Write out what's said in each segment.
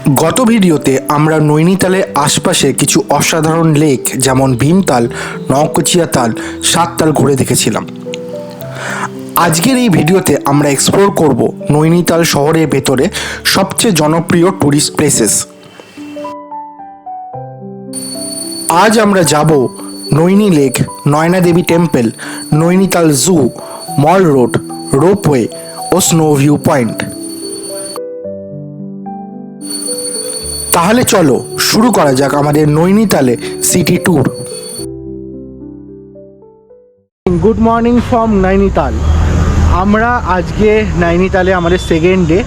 গত ভিডিওতে আমরা নৈনিতালের আশপাশে কিছু অসাধারণ লেক যেমন ভীমতাল, নওকুচিয়া তাল, সাততাল ঘুরে দেখেছিলাম। আজকের এই ভিডিওতে আমরা এক্সপ্লোর করব নৈনিতাল শহরের ভেতরে সবচেয়ে জনপ্রিয় ট্যুরিস্ট প্লেসেস। আজ আমরা যাব Naini lake, Naina Devi temple, Nainital zoo, mall road, ropeway ও স্নো ভিউ পয়েন্ট। তাহলে চলো শুরু করা যাক আমাদের নৈনিতালে city tour. Good morning from Nainital. আমরা আজকে নৈনিতালে আমাদের সেকেন্ড ডে,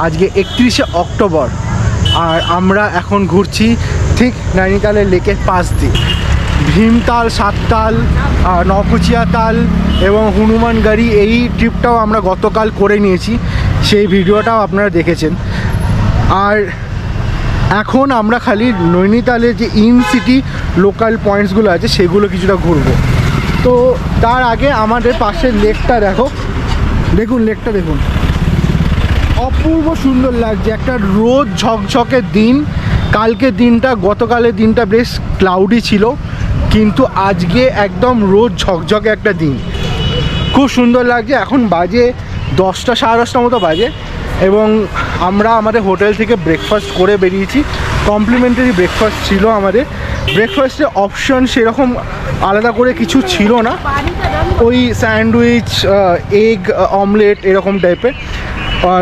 আজকে 31শে অক্টোবর, আর আমরা এখন ঘুরছি ঠিক নৈনিতালের লেকের পাশ দিয়ে। ভীমতাল, সাততাল, নওকুচিয়া তাল এবং হনুমানগাড়ি, এই ট্রিপটাও আমরা গতকাল করে নিয়েছি, সেই ভিডিওটাও আপনারা দেখেছেন। আর এখন আমরা খালি নৈনিতালের যে ইন সিটি লোকাল পয়েন্টসগুলো আছে সেগুলো কিছুটা ঘুরবো। তো তার আগে আমাদের পাশের লেকটা দেখুন লেকটা দেখুন, অপূর্ব সুন্দর লাগছে। একটা রোদ ঝকঝকে দিন, কালকের দিনটা, গতকালের দিনটা বেশ ক্লাউডি ছিল, কিন্তু আজকে একদম রোদ ঝকঝকে একটা দিন, খুব সুন্দর লাগছে। এখন বাজে 10টা, সাড়ে 10টার মতো বাজে, এবং আমরা আমাদের হোটেল থেকে ব্রেকফাস্ট করে বেরিয়েছি। কমপ্লিমেন্টারি ব্রেকফাস্ট ছিল আমাদের। ব্রেকফাস্টের অপশন সেরকম আলাদা করে কিছু ছিল না, ওই স্যান্ডউইচ, এগ অমলেট এরকম টাইপের।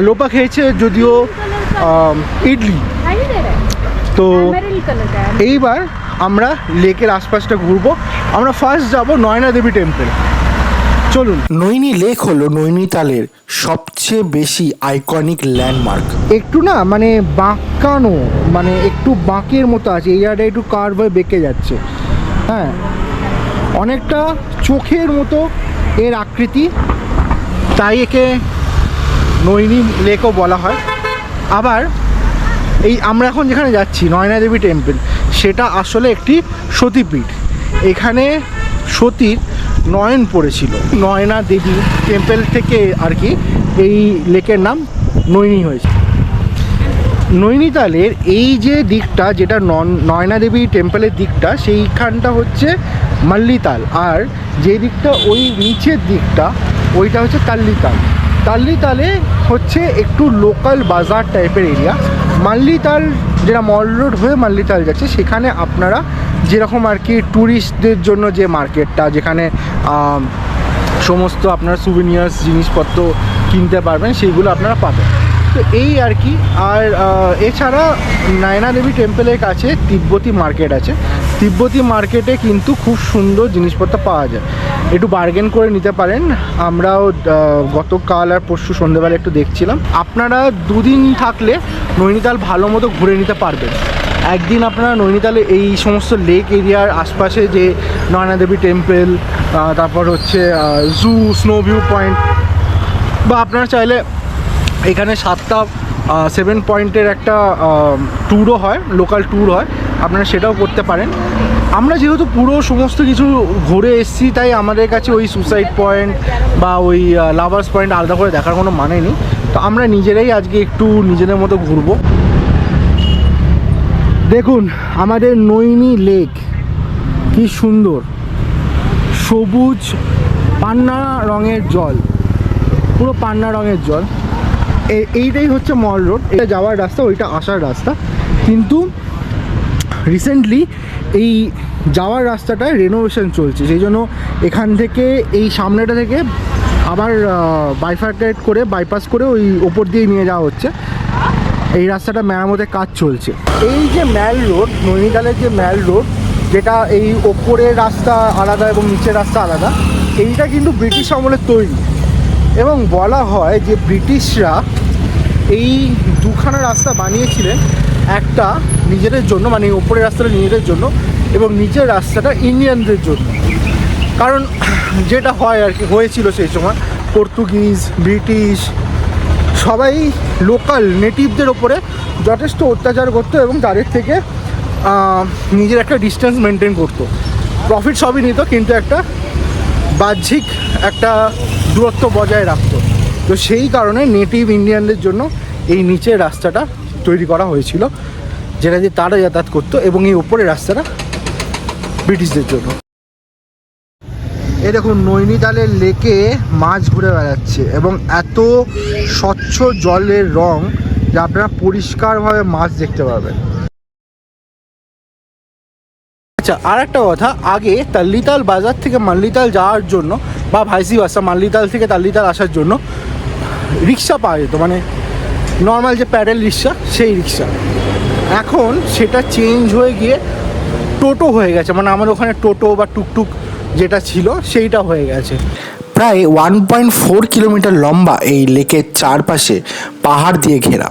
লোপা খেয়েছে যদিও ইডলি। তো এইবার আমরা লেকের আশপাশটা ঘুরবো। আমরা ফার্স্ট যাব নয়না দেবী টেম্পল। চলুন। নৈনি লেক হলো নৈনিতালের সবচেয়ে বেশি আইকনিক ল্যান্ডমার্ক। একটু না মানে বাঁকানো, মানে একটু বাঁকের মতো আছে, এই জায়গাটা একটু কার্ভ হয়ে বেঁকে যাচ্ছে। হ্যাঁ, অনেকটা চোখের মতো এর আকৃতি, তাই একে নৈনি লেকও বলা হয়। আবার এই আমরা এখন যেখানে যাচ্ছি নয়না দেবী টেম্পল, সেটা আসলে একটি সতীপীঠ। এখানে সতীর নয়ন পড়েছিল। নয়না দেবী টেম্পল থেকে আর কি এই লেকের নাম নৈনি হয়েছে। নৈনিতালের এই যে দিকটা, যেটা নয়না দেবী টেম্পলের দিকটা, সেইখানটা হচ্ছে মাল্লিতাল, আর যে দিকটা ওই নিচের দিকটা ওইটা হচ্ছে তাল্লিতাল। তাল্লিতালে হচ্ছে একটু লোকাল বাজার টাইপের এরিয়া। মাল্লিতাল যেটা মল রোড হয়ে মাল্লিতাল যাচ্ছে, সেখানে আপনারা যেরকম আর কি ট্যুরিস্টদের জন্য যে মার্কেটটা, যেখানে সমস্ত আপনার সুভিনিয়ার্স জিনিসপত্র কিনতে পারবেন, সেইগুলো আপনারা পাবেন। তো এই আর কি। আর এছাড়া নয়না দেবী টেম্পলের কাছে তিব্বতী মার্কেট আছে। তিব্বতী মার্কেটে কিন্তু খুব সুন্দর জিনিসপত্র পাওয়া যায়, একটু বার্গেন করে নিতে পারেন। আমরাও গতকাল আর পরশু সন্ধ্যেবেলা একটু দেখছিলাম। আপনারা দুদিন থাকলে নৈনিতাল ভালো মতো ঘুরে নিতে পারবেন। একদিন আপনারা নৈনিতালে এই সমস্ত লেক এরিয়ার আশপাশে যে নয়না দেবী টেম্পল, তারপর হচ্ছে জু, স্নো ভিউ পয়েন্ট, বা আপনারা চাইলে এখানে 7 পয়েন্টের একটা ট্যুরও হয়, লোকাল ট্যুর হয়, আপনারা সেটাও করতে পারেন। আমরা যেহেতু পুরো সমস্ত কিছু ঘুরে এসেছি, তাই আমাদের কাছে ওই সুসাইড পয়েন্ট বা ওই লাভার্স পয়েন্ট আলাদা করে দেখার কোনো মানে নেই। তো আমরা নিজেরাই আজকে একটু নিজেদের মতো ঘুরবো। দেখুন আমাদের নৈনি লেক কি সুন্দর, সবুজ পান্না রঙের জল, পুরো পান্না রঙের জল। এইটাই হচ্ছে মল রোড, এটা যাওয়ার রাস্তা, ওইটা আসার রাস্তা। কিন্তু রিসেন্টলি এই যাওয়ার রাস্তাটায় রেনোভেশন চলছে, সেই জন্য এখান থেকে এই সামনেটা থেকে আবার বাইফার্কেট করে, বাইপাস করে ওই ওপর দিয়ে নিয়ে যাওয়া হচ্ছে। এই রাস্তাটা মেরামতের কাজ চলছে। এই যে ম্যাল রোড, নৈনিতালের যে ম্যাল রোড, যেটা এই ওপরের রাস্তা আলাদা এবং নিচের রাস্তা আলাদা, এইটা কিন্তু ব্রিটিশ আমলের তৈরি, এবং বলা হয় যে ব্রিটিশরা এই দুখানা রাস্তা বানিয়েছিলেন, একটা নিজেদের জন্য, মানে ওপরের রাস্তাটা নিজেদের জন্য, এবং নিচের রাস্তাটা ইন্ডিয়ানদের জন্য। কারণ যেটা হয় আর কি, হয়েছিল সেই সময় পর্তুগিজ, ব্রিটিশ সবাই লোকাল নেটিভদের ওপরে যথেষ্ট অত্যাচার করতো, এবং তাদের থেকে নিজের একটা ডিস্টেন্স মেনটেন করতো। প্রফিট সবই নিত, কিন্তু একটা বাহ্যিক একটা দূরত্ব বজায় রাখতো। তো সেই কারণে নেটিভ ইন্ডিয়ানদের জন্য এই নিচের রাস্তাটা তৈরি করা হয়েছিল, যেটা দিয়ে তারা যাতায়াত করতো, এবং এই উপরের রাস্তাটা ব্রিটিশদের জন্য। এই দেখুন নৈনিতালের লেকে মাছ ঘুরে বেড়াচ্ছে এবং এত স্বচ্ছ জলের রং যে আপনারা পরিষ্কারভাবে মাছ দেখতে পাবেন। আচ্ছা, আর একটা কথা, আগে তাল্লিতাল বাজার থেকে মাল্লিতাল যাওয়ার জন্য বা ভাইসি ভার্সা মাল্লিতাল থেকে তাল্লিতাল আসার জন্য রিক্সা পাওয়া যেত, মানে নর্মাল যে প্যাডেল রিক্সা, সেই রিক্সা। এখন সেটা চেঞ্জ হয়ে গিয়ে টোটো হয়ে গেছে, মানে আমাদের ওখানে টোটো বা টুকটুক যেটা ছিল সেইটা হয়ে গেছে। প্রায় 1.4 কিলোমিটার লম্বা এই লেকের চারপাশে পাহাড় দিয়ে ঘেরা।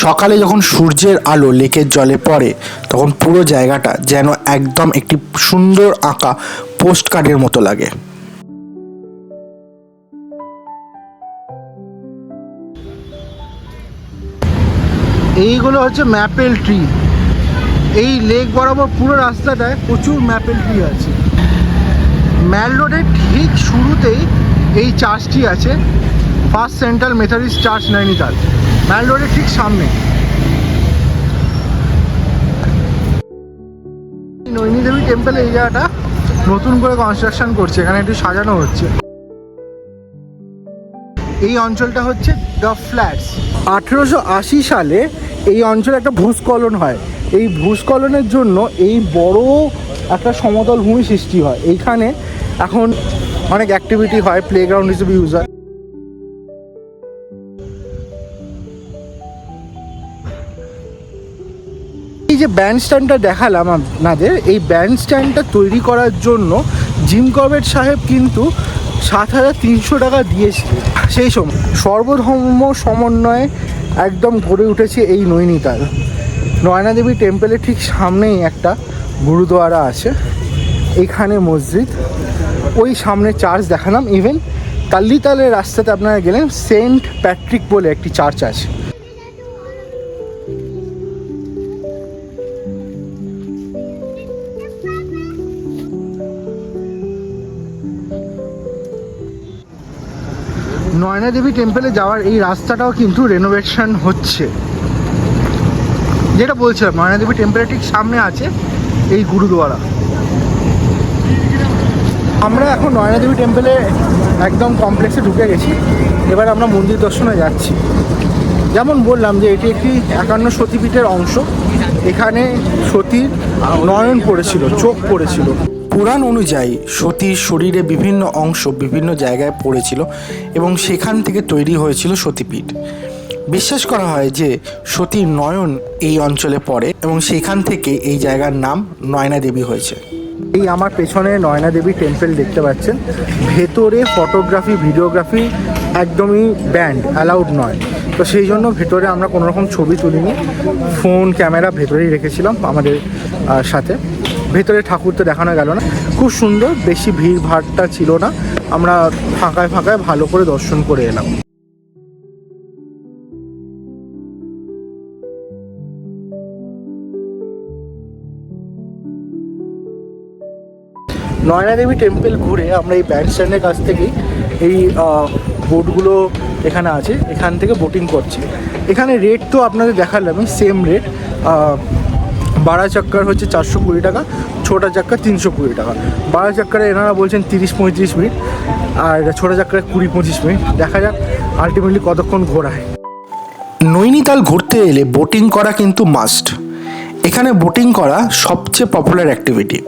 সকালে যখন সূর্যের আলো লেকের জলে পড়ে তখন পুরো জায়গাটা যেন একদম একটি সুন্দর আঁকা পোস্ট কার্ডের মতো লাগে। এইগুলো হচ্ছে ম্যাপেল ট্রি। এই লেক বরাবর পুরো রাস্তাটায় প্রচুর ম্যাপেল ট্রি আছে। ম্যাল রোডের ঠিক শুরুতেই এই চার্চটি আছে, first central methodist church Nainital, mall রোডের ঠিক সামনে। নৈনী দেবী টেম্পল এই জায়গাটা নতুন করে কনস্ট্রাকশন করছে, এখানে একটু সাজানো হচ্ছে। এই অঞ্চলটা হচ্ছে দ্য ফ্ল্যাটস। 1880 সালে এই অঞ্চলে একটা ভূস্খলন হয়। এই ভূস্খলনের জন্য এই বড় একটা সমতল ভূমি সৃষ্টি হয়। এইখানে এখন অনেক অ্যাক্টিভিটি হয়, প্লেগ্রাউন্ড হিসেবে ইউজ হয়। এই যে ব্যান্ড স্ট্যান্ডটা দেখালাম আপনাদের, এই ব্যান্ড স্ট্যান্ডটা তৈরি করার জন্য জিম করবেট সাহেব কিন্তু 7,300 টাকা দিয়েছিলেন। সেই সময় সর্বধর্ম সমন্বয়ে একদম গড়ে উঠেছে এই নৈনিতাল। নয়না দেবী টেম্পলের ঠিক সামনেই একটা গুরুদুয়ারা আছে, এইখানে মসজিদ, ওই সামনে চার্চ দেখালাম। ইভেন তাল্লিতালের রাস্তাতে আপনারা গেলেন সেন্ট প্যাট্রিক বলে একটি চার্চ আছে। নয়না দেবী টেম্পলে যাওয়ার এই রাস্তাটাও কিন্তু রেনোভেশন হচ্ছে। যেটা বলছিলাম, নয়না দেবী টেম্পলের ঠিক সামনে আছে এই গুরুদুয়ারা। আমরা এখন নয়না দেবী টেম্পলে একদম কমপ্লেক্সে ঢুকে গেছি। এবার আমরা মন্দির দর্শনে যাচ্ছি। যেমন বললাম যে এটি একটি 51 সতীপীঠের অংশ। এখানে সতীর নয়ন পড়েছিল, চোখ পড়েছিল। পুরাণ অনুযায়ী সতীর শরীরে বিভিন্ন অংশ বিভিন্ন জায়গায় পড়েছিল এবং সেখান থেকে তৈরি হয়েছিল সতীপীঠ। বিশ্বাস করা হয় যে সতীর নয়ন এই অঞ্চলে পড়ে এবং সেখান থেকে এই জায়গার নাম নয়না দেবী হয়েছে। এই আমার পেছনে নয়না দেবী টেম্পল দেখতে পাচ্ছেন। ভেতরে ফটোগ্রাফি ভিডিওগ্রাফি একদমই ব্যান্ড, অ্যালাউড নয়। তো সেই জন্য ভেতরে আমরা কোনো রকম ছবি তুলিনি, ফোন ক্যামেরা ভেতরেই রেখেছিলাম আমাদের সাথে। ভেতরে ঠাকুর তো দেখানো গেল না, খুব সুন্দর, বেশি ভিড় ভাড়টা ছিল না, আমরা ফাঁকায় ফাঁকায় ভালো করে দর্শন করে এলাম। নয়না দেবী টেম্পল ঘুরে আমরা এই ব্যান্ড স্ট্যান্ডের কাছ থেকেই এই বোটগুলো এখানে আছে, এখান থেকে বোটিং করছি। এখানে রেট তো আপনাদের দেখালাম, সেম রেট। বাড়া চাক্কার হচ্ছে 420 টাকা, ছোটা চাক্কা 320 টাকা। বাড়া চাক্কারে এনারা বলছেন 30-35 মিনিট, আর ছোটা চাক্কারে 20-25 মিনিট। দেখা যাক আলটিমেটলি কতক্ষণ ঘোরায়। নৈনিতাল ঘুরতে এলে বোটিং করা কিন্তু মাস্ট। এখানে বোটিং করা সবচেয়ে পপুলার অ্যাক্টিভিটি।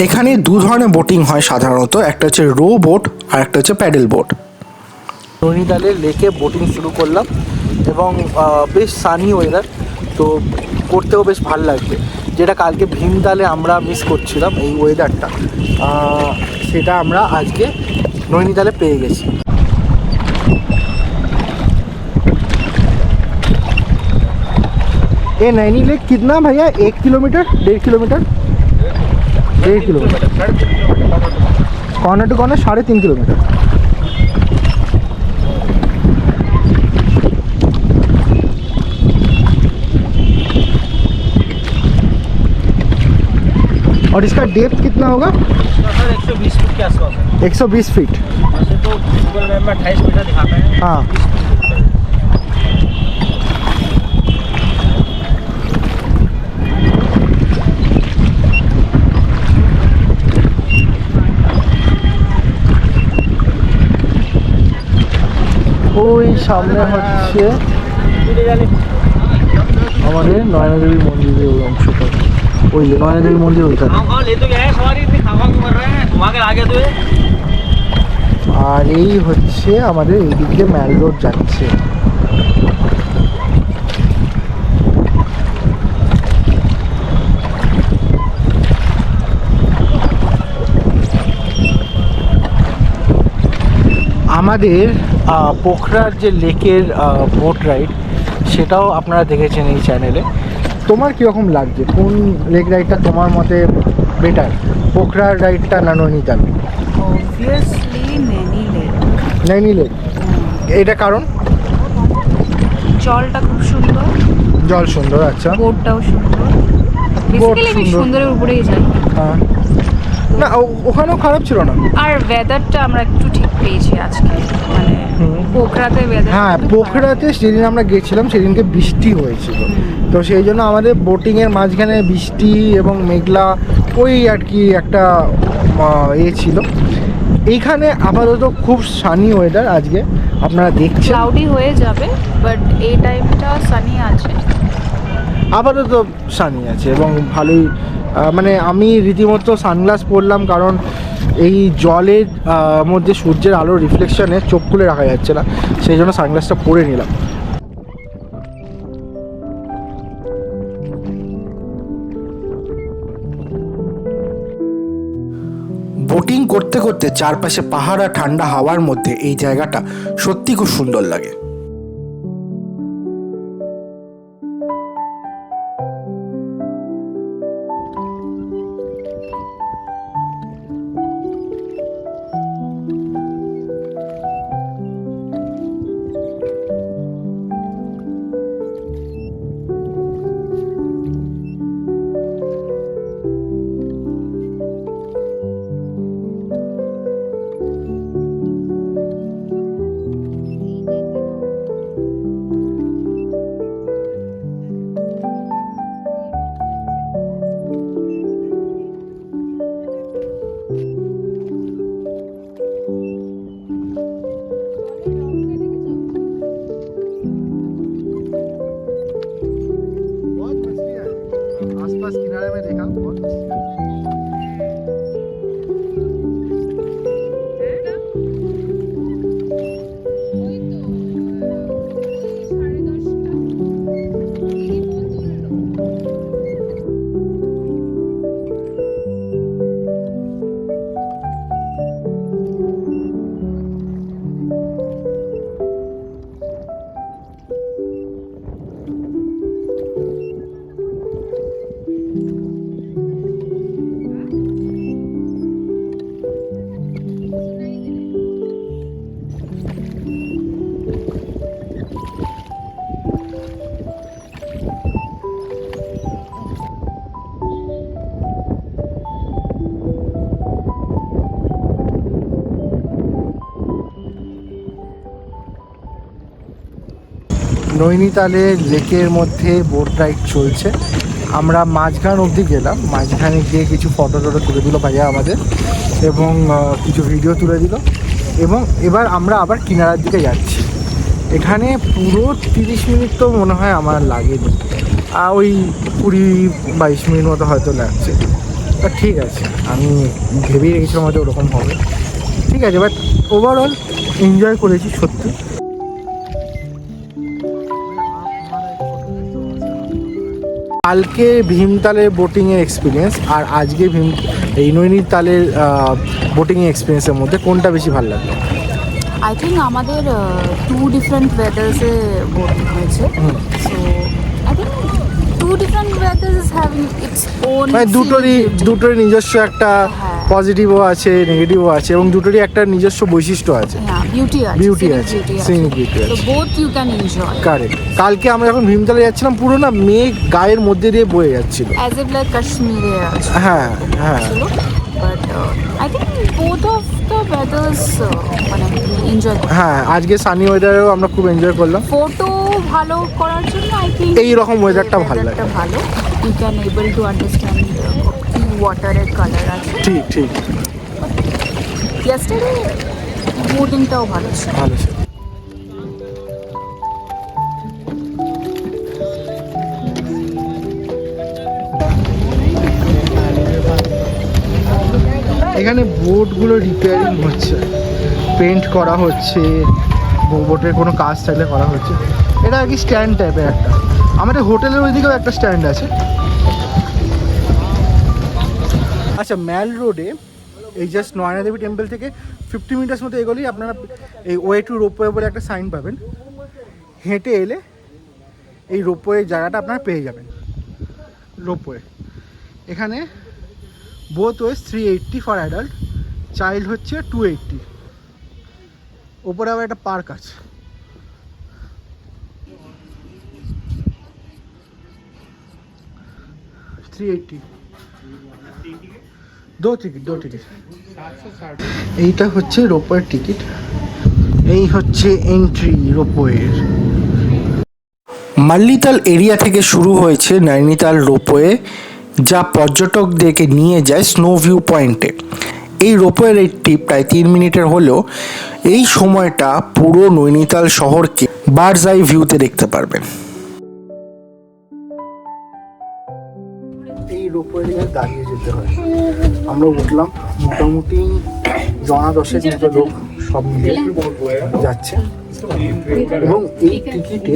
এখানে দু ধরনের বোটিং হয় সাধারণত, একটা হচ্ছে রো বোট আর একটা হচ্ছে প্যাডেল বোট। নৈনিতালের লেকে বোটিং শুরু করলাম এবং বেশ সানি ওয়েদার, তো করতেও বেশ ভালো লাগবে। যেটা কালকে ভীমতালে আমরা মিস করছিলাম এই ওয়েদারটা, সেটা আমরা আজকে নৈনিতালে পেয়ে গেছি। ये नैनी लेक कितना भैया, 1 kilometer 1.5 kilometer 1.5 kilometer corner to corner 3.5 kilometer. और इसका डेप्थ कितना होगा? 120 फीट के आसपास है। 120 फीट। वैसे तो गूगल मैप में 28 मीटर दिखाता है। हाँ। সামনে হচ্ছে আমাদের নয়নাদেবীর মন্দিরের ওই অংশটা, ওই নয়নাদেবীর মন্দির ওইখানে। আর এই হচ্ছে আমাদের এইদিকে ম্যাল রোড যাচ্ছে। আমাদের পোখরার যে লেকের বোট রাইড, সেটাও আপনারা দেখেছেন এই চ্যানেলে। তোমার কীরকম লাগছে? কোন লেক রাইডটা তোমার মতে বেটার, পোখরার রাইডটা না নৈনিতাল? Obviously Naini lake. এটা কারণ? জলটা খুব সুন্দর, জল সুন্দর, আচ্ছা। বোটটাও সুন্দর, বেসিক্যালি আমি সুন্দরের উপরেই যাই। হ্যাঁ, না ওখানেও খারাপ ছিল না। আর ওয়েদারটা আমরা একটু ঠিক পেয়েছি আজকে, মানে পোখরাতে ওয়েদার। হ্যাঁ, পোখরাতে যেদিন আমরা গেছিলাম সেদিনকে বৃষ্টি হয়েছিল, তো সেই জন্য আমাদের বোটিংয়ের মাঝখানে বৃষ্টি এবং মেঘলা ওই আর কি একটা ছিল। এইখানে আপাতত খুব সানি ওয়েদার আজকে, আপনারা দেখছেন। ক্লাউডি হয়ে যাবে, বাট এই টাইমটা সানি আছে, আপাতত সানি আছে এবং ভালোই। মানে আমি রীতিমতো সানগ্লাস পরলাম, কারণ এই জলের মধ্যে সূর্যের আলোর রিফ্লেকশনে চোখ খুলে রাখা যাচ্ছে না, সেই জন্য সানগ্লাসটা পরে নিলাম। বোটিং করতে করতে চারপাশে পাহাড় আর ঠান্ডা হাওয়ার মধ্যে এই জায়গাটা সত্যি খুব সুন্দর লাগে। आसपास किनारे में देखा बहुत নৈনিতালে লেকের মধ্যে বোট রাইড চলছে। আমরা মাঝখান অবধি গেলাম, মাঝখানে গিয়ে কিছু ফটো টটো তুলে দিল ভাইয়া আমাদের, এবং কিছু ভিডিও তুলে দিল, এবং এবার আমরা আবার কিনারার দিকে যাচ্ছি। এখানে পুরো 30 মিনিট তো মনে হয় আমার লাগেনি, ওই 20-22 মিনিট মতো হয়তো লাগছে। তা ঠিক আছে, আমি ভেবেই রেখেছিলাম হয়তো ওরকম হবে। ঠিক আছে, বাট ওভারঅল এনজয় করেছি সত্যি। কালকে ভীমতালের বোটিংয়ের এক্সপিরিয়েন্স আর আজকে এই নৈনিতালের বোটিংয়ের এক্সপিরিয়েন্সের মধ্যে কোনটা বেশি ভালো লাগলো? আই থিঙ্ক আমাদের 2 ডিফারেন্ট ওয়েদার্সে বোটিং হয়েছে, so I think 2 different weathers having its own, মানে দুটোরই নিজস্ব একটা পজিটিভও আছে, নেগেটিভও আছে, এবং দুটোরই একটা নিজস্ব বৈশিষ্ট্য আছে, বিউটি আছে, সিনিক বিউটি আছে। So both you can enjoy. Correct. কালকে আমরা যখন ভীমতালে যাচ্ছিলাম, পুরো না মেঘ গায়ের মধ্যে দিয়ে বয়ে যাচ্ছিল, অ্যাজ ইফ লাইক কাশ্মীরে আছে। হ্যাঁ হ্যাঁ, but I think both of the weathers মানে এনজয়। হ্যাঁ, আজকে সানি ওয়েদারেও আমরা খুব এনজয় করলাম। ফটো ভালো করার জন্য আই থিঙ্ক এই রকম ওয়েদারটা ভালো লাগে, ভালো, you can able to understand কি ওয়াটারের কালার আছে। ঠিক ঠিক, ইয়েস্টারডে বোটিংটাও ভালো ছিল। ভালো ছিল। এখানে বোটগুলো রিপেয়ারিং হচ্ছে, পেন্ট করা হচ্ছে, বোটের কোনো কাজ থাকলে করা হচ্ছে। এটা আর কি স্ট্যান্ড টাইপের একটা, আমাদের হোটেলের ওইদিকেও একটা স্ট্যান্ড আছে। আচ্ছা, ম্যাল রোডে এই জাস্ট নয়না দেবী টেম্পল থেকে 50 মিটার্স মতো এগোলেই আপনারা এই ওয়ে টু রোপওয়ে বলে একটা সাইন পাবেন। হেঁটে এলে এই রোপওয়ে জায়গাটা আপনারা পেয়ে যাবেন। রোপওয়ে এখানে both wedge 380 for adult, child হচ্ছে 280। ওপরে আবার একটা পার্ক আছে। দো টিকিট এইটা হচ্ছে রোপওয়ের টিকিট, এই হচ্ছে এন্ট্রি রোপওয়ের। মাল্লিতাল এরিয়া থেকে শুরু হয়েছে নৈনিতাল রোপওয়ে, যা পর্যটকদেরকে নিয়ে যায় স্নো ভিউ পয়েন্টে। এই রোপওয়ের একটি প্রায় 3 মিনিটের হলেও এই সময়টা পুরো নৈনিতাল শহরকে বার্ডস আই ভিউতে দেখতে পারবেন। এই রোপওয়ে দাঁড়িয়ে যেতে হয়, আমরা উঠলাম, মোটামুটি জনা 10 মতো লোক সব মিলে যাচ্ছে। এবং এই টিকিটে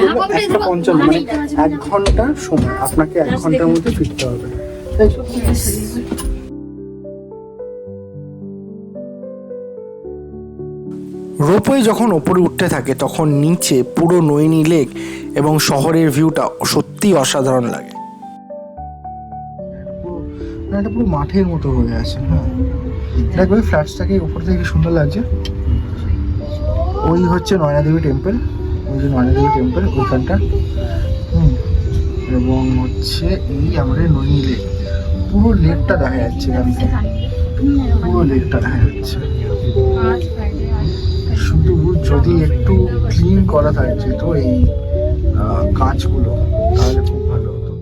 155 মানে 1 ঘন্টার সময়, আপনাকে 1 ঘন্টার মধ্যে ফিরতে হবে। রোপওয়ে যখন ওপরে উঠতে থাকে তখন নিচে পুরো নৈনি লেক এবং শহরের ভিউটা সত্যি অসাধারণ লাগে। এটা পুরো মাঠের মতো হয়ে আছে। হ্যাঁ, দেখবে ফ্ল্যাটসটাকে উপর থেকে সুন্দর লাগছে। ওই হচ্ছে নয়না দেবী টেম্পল, ওই যে নয়না দেবী টেম্পল ওইখানটা। এবং হচ্ছে এই আমাদের নৈনি লেক, পুরো লেকটা দেখা যাচ্ছে এখান থেকে, পুরো লেকটা দেখা যাচ্ছে। শুধু যদি একটু ক্লিন করা থাকে তো এই কাঁচগুলো, তাহলে খুব ভালো হতো।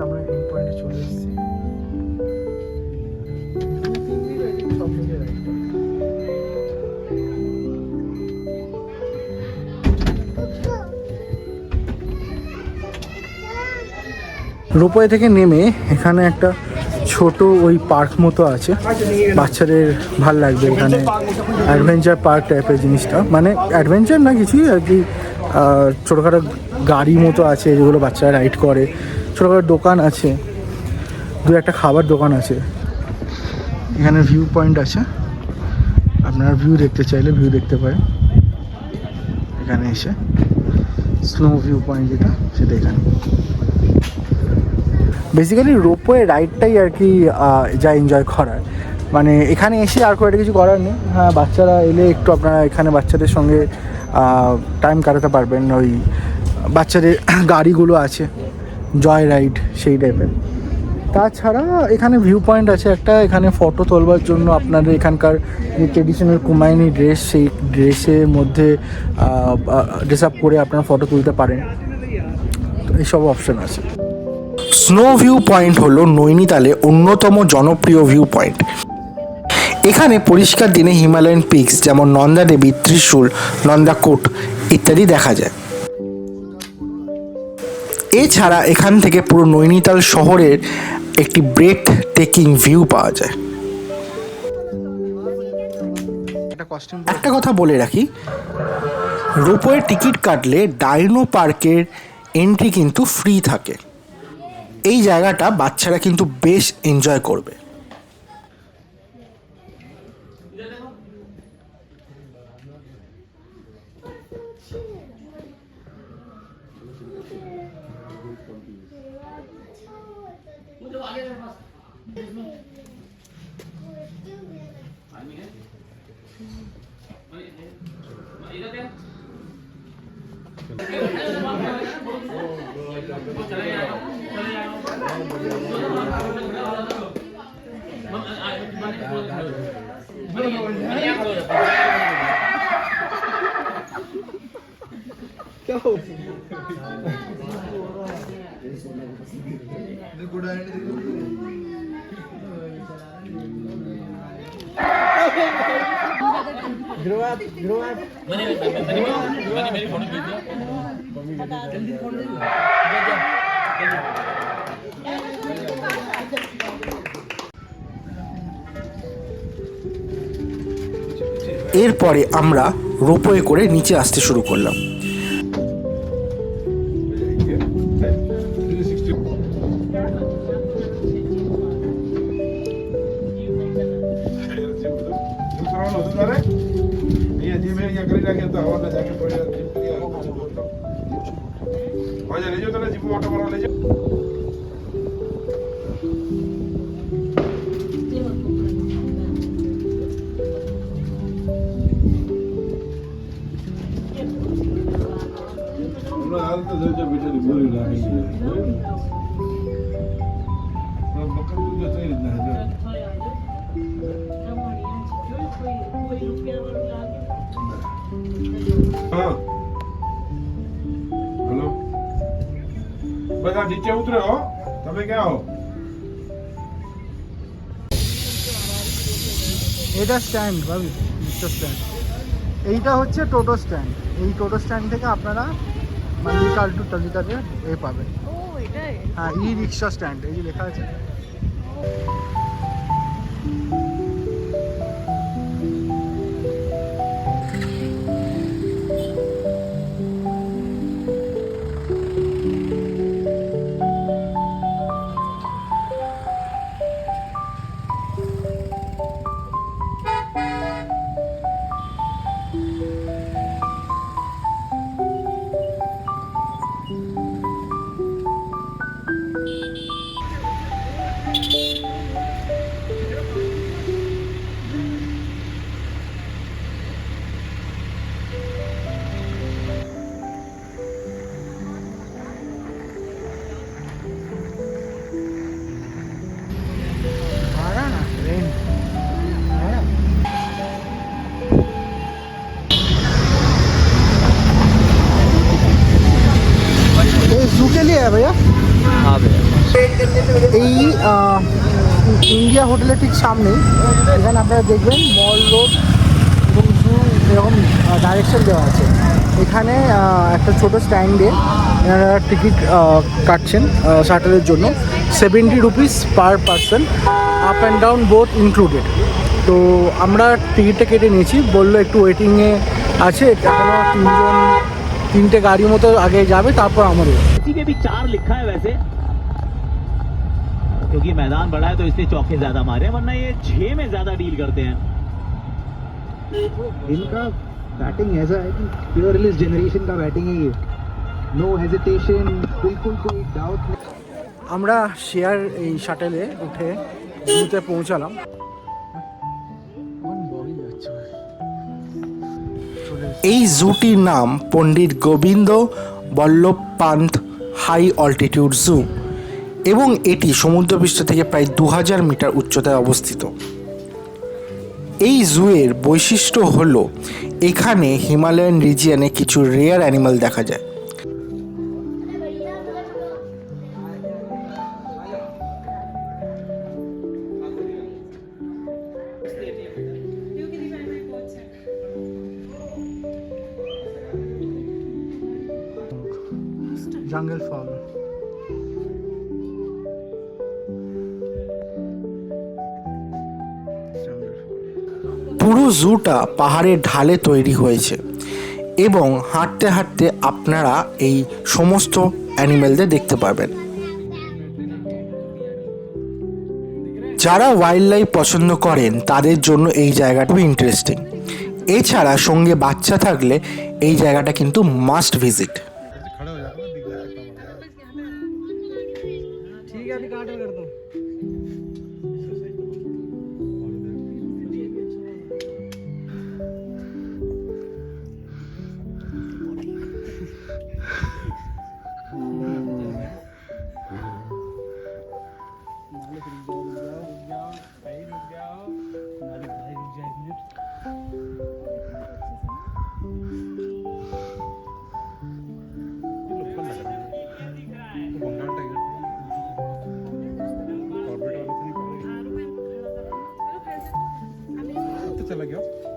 আমরা এই পয়েন্টে চলে এসেছি। রোপওয়ে থেকে নেমে এখানে একটা ছোট ওই পার্ক মতো আছে, বাচ্চাদের ভাল লাগবে। এখানে অ্যাডভেঞ্চার পার্ক টাইপের জিনিসটা, মানে অ্যাডভেঞ্চার না কিছুই আর কি, ছোটোখাটো গাড়ি মতো আছে যেগুলো বাচ্চারা রাইড করে, ছোটোখাটো দোকান আছে, 2-1টা খাবার দোকান আছে। এখানে ভিউ পয়েন্ট আছে, আপনারা ভিউ দেখতে চাইলে ভিউ দেখতে পারেন এখানে এসে। স্নো ভিউ পয়েন্ট যেটা, সেটা এখানে। বেসিক্যালি রোপওয়ে রাইডটাই আর কি যা এনজয় করার, মানে এখানে এসে আর কোনো কিছু করার নেই। হ্যাঁ, বাচ্চারা এলে একটু আপনারা এখানে বাচ্চাদের সঙ্গে টাইম কাটাতে পারবেন, ওই বাচ্চাদের গাড়িগুলো আছে, জয় রাইড সেই টাইপের। তাছাড়া এখানে ভিউ পয়েন্ট আছে একটা, এখানে ফটো তোলবার জন্য আপনাদের এখানকার যে ট্রেডিশনাল কুমায়ুনি ড্রেস, সেই ড্রেসের মধ্যে ড্রেস আপ করে আপনারা ফটো তুলতে পারেন, তো এইসব অপশান আছে। স্নো ভিউ পয়েন্ট হলো নৈনিতালে অন্যতম জনপ্রিয় ভিউ পয়েন্ট। এখানে পরিষ্কার দিনে হিমালয়ান পিকস যেমন নন্দা দেবী, ত্রিশূল, নন্দাকোট ইত্যাদি দেখা যায়। এছাড়া এখান থেকে পুরো নৈনিতাল শহরের একটি ব্রেথ টেকিং ভিউ পাওয়া যায়। একটা কথা বলে রাখি, রোপওয়ে টিকিট কাটলে ডাইনো পার্কের এন্ট্রি কিন্তু ফ্রি থাকে। এই জায়গাটা বাচ্চারা কিন্তু বেশ এনজয় করবে। এরপরে আমরা রোপওয়ে করে নিচে আসতে শুরু করলাম। हेलो बस आप नीचे उतरे हो तबे क्या हो এটা স্ট্যান্ড ভাবি, রিক্সা স্ট্যান্ড। এইটা হচ্ছে টোটো স্ট্যান্ড। এই টোটো স্ট্যান্ড থেকে আপনারা মালিকাল টু টালিটালে পাবেন। হ্যাঁ, ই রিক্সা স্ট্যান্ড, এই যে লেখা আছে। ভাইয়া, हाँ भैया, এই ইন্ডিয়া হোটেলের ঠিক সামনে এখানে আপনারা দেখবেন মল রোড এবং জু এরকম ডাইরেকশন দেওয়া আছে। এখানে একটা ছোট স্ট্যান্ডে এনারা টিকিট কাটছেন শাটলের জন্য। 70 rupees per person, up and down both included. তো আমরা টিকিটটা কেটে নিয়েছি, বললো একটু ওয়েটিংয়ে আছে, এখনও তিনটে গাড়ি মতো আগে যাবে, তারপর আমাদের। इसी में भी 4 लिखा है वैसे, क्योंकि मैदान बड़ा है तो इसलिए चौके ज्यादा मारे हैं, वरना ये 6 में ज्यादा डील करते हैं। इनका बैटिंग ऐसा है कि प्योरली इस जनरेशन का बैटिंग है ये, नो हेजिटेशन, बिल्कुल कोई डाउट नहीं। আমরা শেয়ার এই শাটেলে উঠে জুতে পৌঁছালাম। এই জুটির নাম পণ্ডিত গোবিন্দ বল্লভ পান্থ হাই অল্টিটিউড জু এবং এটি সমুদ্রপৃষ্ঠ থেকে প্রায় 2000 মিটার উচ্চতায় অবস্থিত। এই জুয়ের বৈশিষ্ট্য হলো এখানে হিমালয়ান রিজিয়নে কিছু রেয়ার অ্যানিমাল দেখা যায়। জঙ্গল ফল পুরো জুটা পাহাড়ের ঢালে তৈরি হয়েছে এবং হাঁটতে হাঁটতে আপনারা এই সমস্ত অ্যানিমেলদের দেখতে পারবেন। যারা ওয়াইল্ড লাইফ পছন্দ করেন তাদের জন্য এই জায়গাটা খুব ইন্টারেস্টিং। এছাড়া সঙ্গে বাচ্চা থাকলে এই জায়গাটা কিন্তু মাস্ট ভিজিট।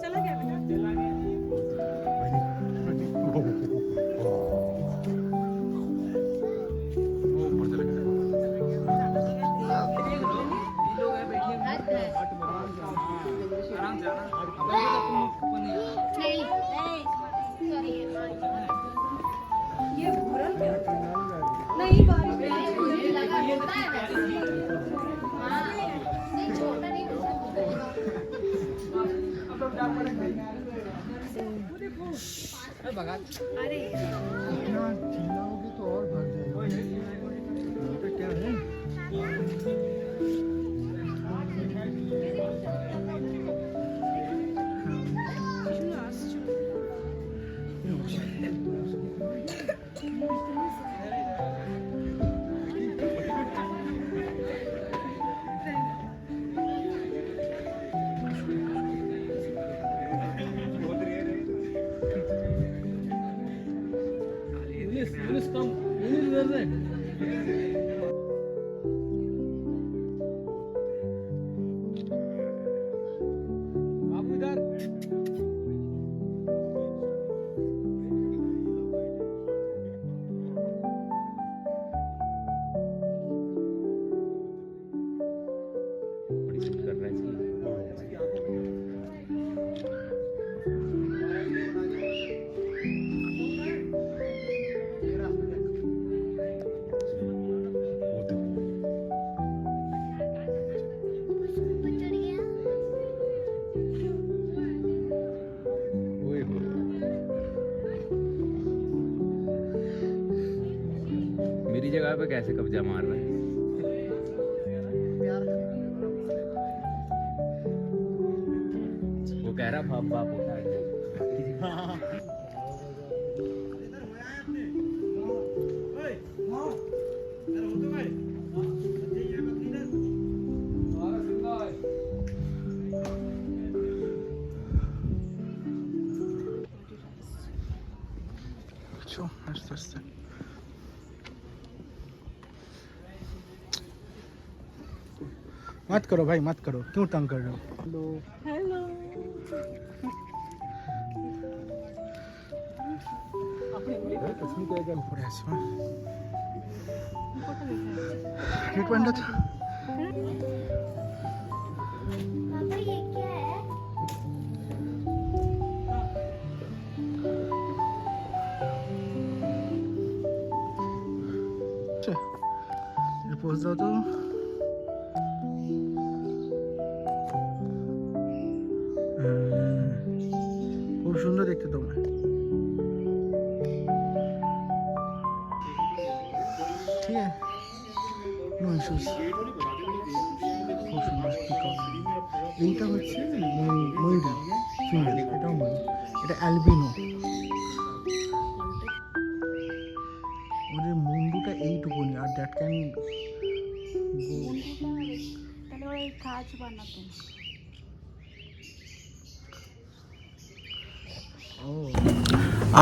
चला गया नहीं बारिश लगा होता है नहीं छोटा नहीं अरे चिल्लाओगे तो और भर जाएगा। क्या है मेरी जगह पे कैसे कब्जा मार रहा है? वो कह रहा बाप बाप होता है। আস্তে আস্তে मत करो भाई मत करो, क्यों तंग कर रहे हो? हेलो ट्रीटमेंट था पापा ये क्या है पोज दो तो খুব সুন্দর দেখতে তোমার। ঠিক আছে নো ইস্যুস। খুব সুন্দর। এইটা হচ্ছে ময়ূরী ফিমেল, এটাও ময়ূর, এটা অ্যালবিনো। বানাতে।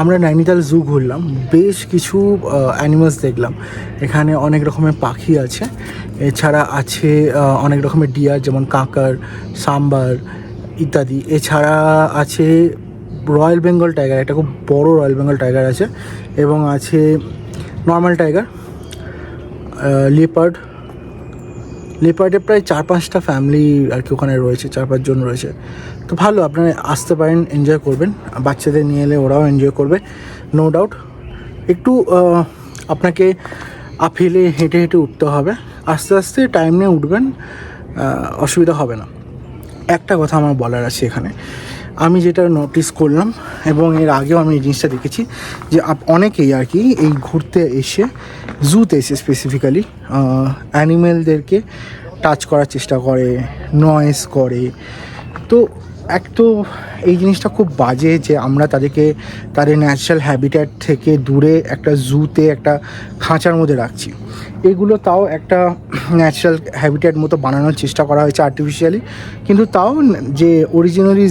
আমরা নৈনিতাল জু ঘুরলাম, বেশ কিছু অ্যানিমালস দেখলাম। এখানে অনেক রকমের পাখি আছে, এছাড়া আছে অনেক রকমের ডিয়ার, যেমন কাঁকড়, সাম্বার ইত্যাদি। এছাড়া আছে রয়্যাল বেঙ্গল টাইগার, একটা খুব বড় রয়্যাল বেঙ্গল টাইগার আছে, এবং আছে নর্মাল টাইগার, লেপার্ডের প্রায় 4-5টা ফ্যামিলি আর কি ওখানে রয়েছে, 4-5 জন রয়েছে। তো ভালো, আপনারা আসতে পারেন, এনজয় করবেন। বাচ্চাদের নিয়ে এলে ওরাও এনজয় করবে, নো ডাউট। একটু আপনাকে আপহিলে হেঁটে হেঁটে উঠতে হবে, আস্তে আস্তে টাইম নিয়ে উঠবেন, অসুবিধা হবে না। একটা কথা আমার বলার আছে এখানে, আমি যেটা নোটিস করলাম এবং এর আগেও আমি এই জিনিসটা দেখেছি, যে অনেকেই আর কি এই ঘুরতে এসে, জুতে এসে স্পেসিফিক্যালি অ্যানিমেলদেরকে টাচ করার চেষ্টা করে, নয়েজ করে। তো তো এই জিনিসটা খুব বাজে যে আমরা তাদেরকে তাদের ন্যাচারাল হ্যাবিট্যাট থেকে দূরে একটা জুতে, একটা খাঁচার মধ্যে রাখছি। এগুলো তাও একটা ন্যাচারাল হ্যাবিট্যাট মতো বানানোর চেষ্টা করা হয়েছে আর্টিফিশিয়ালি, কিন্তু তাও যে অরিজিনালি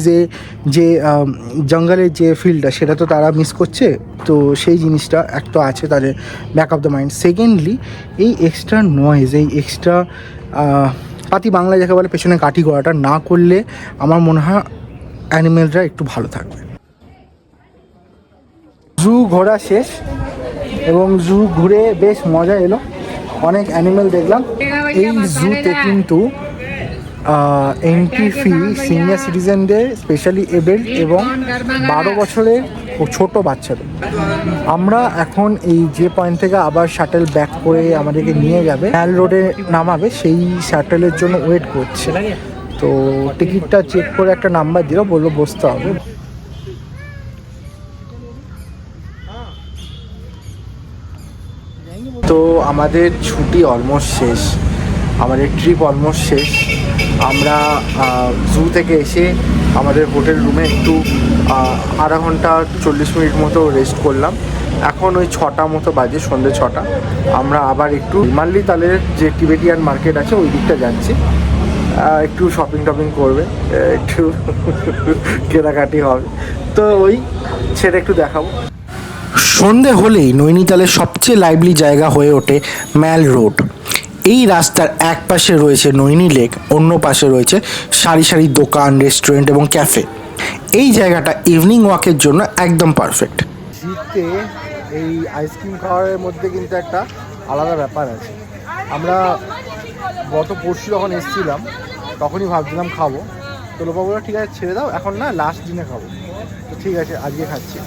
যে জঙ্গলের যে ফিল্ডটা, সেটা তো তারা মিস করছে। তো সেই জিনিসটা এক তো আছে তাদের back of the mind. Secondly, এই এক্সট্রা নয়েজ, এই এক্সট্রা পাতি বাংলা যাকে বলে পেছনে কাঠি করাটা না করলে আমার মনে হয় অ্যানিমেলরা একটু ভালো থাকবে। জু ঘোরা শেষ, এবং জু ঘুরে বেশ মজা এলো, অনেক অ্যানিমেল দেখলাম। এই জুতে কিন্তু entry fee senior সিটিজেনদের, specially abled এবং 12 বছরের ছোট বাচ্চাদের। আমরা এখন এই যে পয়েন্ট থেকে আবার শাটেল ব্যাক করে আমাদেরকে নিয়ে যাবে, ম্যাল রোডে নামাবে, সেই শাটেলের জন্য ওয়েট করছে। তো টিকিটটা চেক করে একটা নাম্বার দিল, বললো বসতে হবে। তো আমাদের ছুটি অলমোস্ট শেষ, আমাদের ট্রিপ অলমোস্ট শেষ। আমরা জু থেকে এসে আমাদের হোটেল রুমে একটু আধা ঘন্টা 40 মিনিট মতো রেস্ট করলাম। এখন ওই 6টা মতো বাজে, সন্ধ্যে 6টা। আমরা আবার একটু মাল্লি তালের যে টিবেটিয়ান মার্কেট আছে ওই দিকটা যাচ্ছি, একটু শপিং টপিং করবে, একটু কেনাকাটি হবে। তো ওই সেটা একটু দেখাবো। সন্ধে হলেই নৈনিতালের সবচেয়ে লাইভলি জায়গা হয়ে ওঠে ম্যাল রোড। এই রাস্তার এক পাশে রয়েছে নৈনি লেক, অন্য পাশে রয়েছে সারি সারি দোকান, রেস্টুরেন্ট এবং ক্যাফে। এই জায়গাটা ইভিনিং ওয়াকের জন্য একদম পারফেক্ট। শীতে এই আইসক্রিম খাওয়ার মধ্যে কিন্তু একটা আলাদা ব্যাপার আছে। আমরা গত পরশু যখন এসেছিলাম তখনই ভাবছিলাম খাবো, তো লোপা বললো ঠিক আছে ছেড়ে দাও, এখন না লাস্ট দিনে খাবো। তো ঠিক আছে, আজকে খাচ্ছি।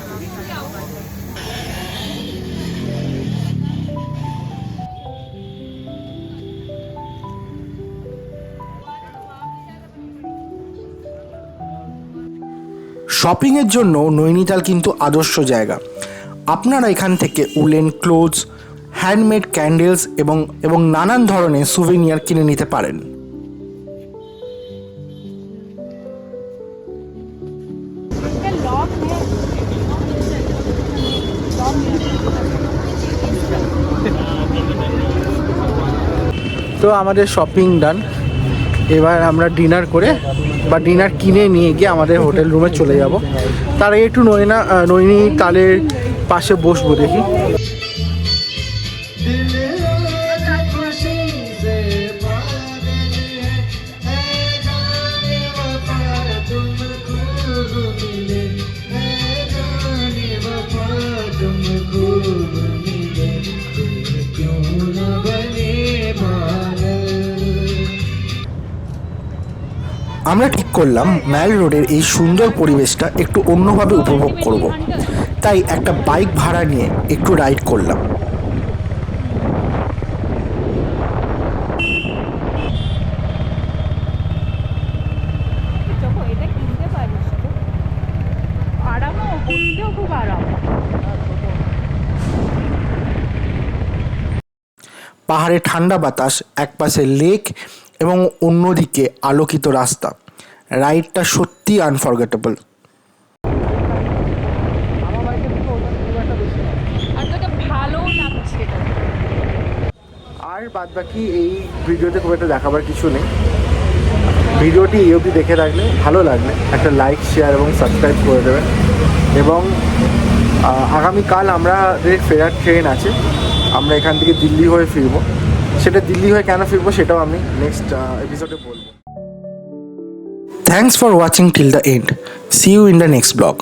শপিংয়ের জন্য নৈনিতাল কিন্তু আদর্শ জায়গা। আপনারা এখান থেকে উলেন ক্লোথস, হ্যান্ডমেড ক্যান্ডেলস এবং নানান ধরনের সুভেনিয়ার কিনে নিতে পারেন। তো আমাদের শপিং ডান, এবার আমরা ডিনার করে বা ডিনার কিনে নিয়ে গিয়ে আমাদের হোটেল রুমে চলে যাব। তার আগে একটু নৈনিতালের পাশে বসবো, দেখি। আমরা ঠিক করলাম ম্যাল রোডের এই সুন্দর পরিবেশটা একটু অন্যভাবে উপভোগ করব, তাই একটা বাইক ভাড়া নিয়ে একটু রাইড করলাম। পাহাড়ে ঠান্ডা বাতাস, একপাশে লেক এবং অন্যদিকে আলোকিত রাস্তা। রাইডটা সত্যি আনফরগেটেবল। আর বাদ বাকি এই ভিডিওতে খুব একটা দেখাবার কিছু নেই। ভিডিওটি এই অবধি দেখে থাকলে ভালো লাগলে একটা লাইক শেয়ার এবং সাবস্ক্রাইব করে দেবেন। এবং আগামীকাল আমাদের ফেরার ট্রেন আছে, আমরা এখান থেকে দিল্লি হয়ে ফিরবো। সেটা দিল্লি হয়ে কেন ফিরবো সেটাও আমি নেক্সট এপিসোডে বলবো। Thanks for watching till the end. See you in the next blog.